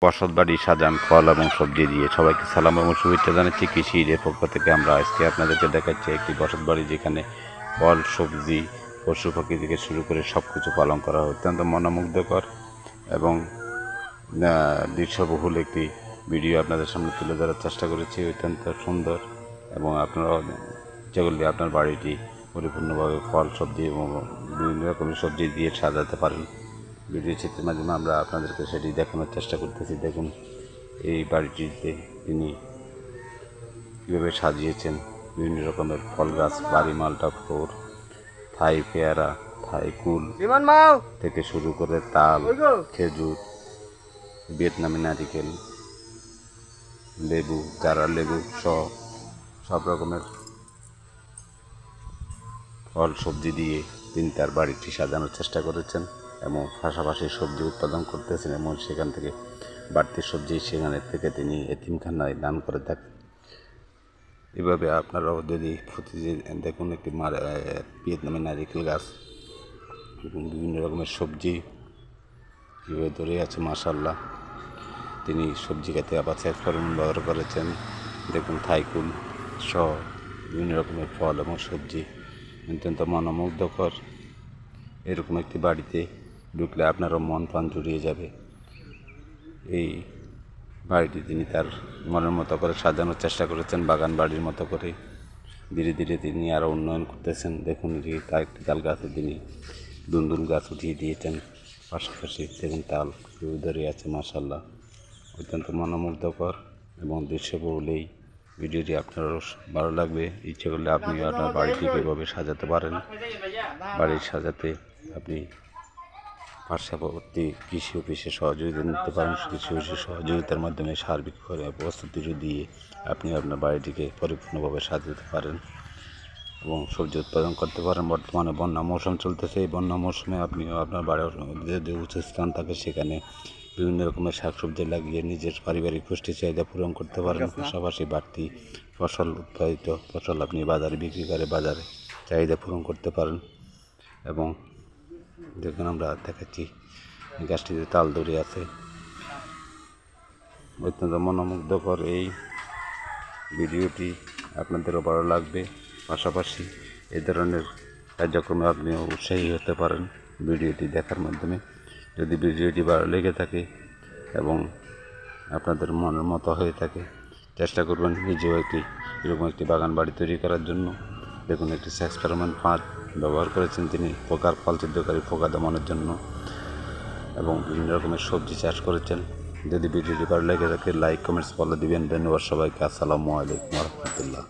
বসত বাড়ি সাজান ফল এবং সবজি দিয়ে। সবাইকে সালাম এবং শুভেচ্ছা জানাচ্ছি কৃষির পক্ষ থেকে। আমরা আজকে আপনাদেরকে দেখাচ্ছি একটি বসত বাড়ি, যেখানে ফল, সবজি, পশু পাখি থেকে শুরু করে সব কিছু পালন করা হয়। অত্যন্ত মনোমুগ্ধকর এবং দৃশ্যবহুল একটি ভিডিও আপনাদের সামনে তুলে ধরার চেষ্টা করেছি। অত্যন্ত সুন্দর, এবং আপনারাও ইচ্ছা করলে আপনার বাড়িটি পরিপূর্ণভাবে ফল, সবজি এবং বিভিন্ন রকমের সবজি দিয়ে সাজাতে পারেন। ভিডিও চিত্রের মাধ্যমে আমরা আপনাদেরকে সেটি দেখানোর চেষ্টা করতেছি। দেখুন এই বাড়িটিতে তিনি কীভাবে সাজিয়েছেন। বিভিন্ন রকমের ফল গাছ, বাড়ি মালটা ফ্লোর, থাই পেয়ারা, থাই কুল থেকে শুরু করে তাল, খেজুর, ভিয়েতনামি নারিকেল, লেবু, চারা লেবু সব রকমের ফল সবজি দিয়ে তিনি তার বাড়িটি সাজানোর চেষ্টা করেছেন, এবং পাশাপাশি সবজি উৎপাদন করতেছেন, এবং সেখান থেকে বাড়তি সবজি সেখানে থেকে তিনি এতিমখানায় দান করে থাকেন। এভাবে আপনারাও যদি প্রতিদিন দেখুন একটি ভিয়েতনামি নারিকেল গাছ এবং বিভিন্ন রকমের সবজি কীভাবে ধরে আছে। মাশাআল্লাহ, তিনি সবজি খেতে আবার ফলন ব্যবহার করেছেন। দেখুন থাইকুল সহ বিভিন্ন রকমের ফল এবং সবজি, অত্যন্ত মনোমুগ্ধকর। এরকম একটি বাড়িতে ঢুকলে আপনারও মন প্রাণ জুড়িয়ে যাবে। এই বাড়িটি তিনি তার মনের মতো করে সাজানোর চেষ্টা করেছেন, বাগান বাড়ির মতো করে। ধীরে ধীরে তিনি আরও উন্নয়ন করতেছেন। দেখুন কয়েকটি তাল গাছে তিনি দুন্দুল গাছ উঠিয়ে দিয়েছেন, পাশাপাশি দেখুন তাল ধরে আছে। মাশাআল্লাহ, অত্যন্ত মনোমুগ্ধকর এবং দৃশ্যবহুল এই ভিডিওটি আপনারও ভালো লাগবে। ইচ্ছে করলে আপনি আপনার বাড়িটিকে এভাবে সাজাতে পারেন। বাড়ি সাজাতে আপনি পার্শ্ববর্তী কৃষি অফিসে সহযোগিতা নিতে পারেন। কৃষি অফিসের সহযোগিতার মাধ্যমে সার্বিক প্রস্তুতি দিয়ে আপনি আপনার বাড়িটিকে পরিপূর্ণভাবে সাজাতে পারেন এবং সবজি উৎপাদন করতে পারেন। বর্তমানে বন্যা মৌসুম চলতেছে। এই বন্যা মৌসুমে আপনিও আপনার বাড়ির যে উঁচু স্থান থাকে সেখানে বিভিন্ন রকমের শাকসবজি লাগিয়ে নিজের পারিবারিক পুষ্টি চাহিদা পূরণ করতে পারেন। পাশাপাশি বাড়তি উৎপাদিত ফসল আপনি বাজারে বিক্রি করে বাজারে চাহিদা পূরণ করতে পারেন। এবং দেখুন আমরা দেখাচ্ছি গাছটিতে তাল ধরে আছে। অত্যন্ত মনোমুগ্ধকর এই ভিডিওটি আপনাদেরও ভালো লাগবে। পাশাপাশি এই ধরনের কার্যক্রমে আপনিও উৎসাহী হতে পারেন ভিডিওটি দেখার মাধ্যমে। যদি ভিডিওটি ভালো লেগে থাকে এবং আপনাদের মনের মতো হয়ে থাকে, চেষ্টা করবেন নিজেও এরকম একটি বাগান বাড়ি তৈরি করার জন্য। দেখুন একটি এক্সপেরিমেন্ট ফাঁদ ব্যবহার করেছেন তিনি ফল ছিদ্রকারী পোকা দমনের জন্য, এবং বিভিন্ন রকমের সবজি চাষ করেছেন। যদি ভিডিওটি ভালো লেগে থাকে লাইক, কমেন্টস ফলো দিবেন। ধন্যবাদ সবাইকে। আসসালামু আলাইকুম ওয়া রাহমাতুল্লাহ।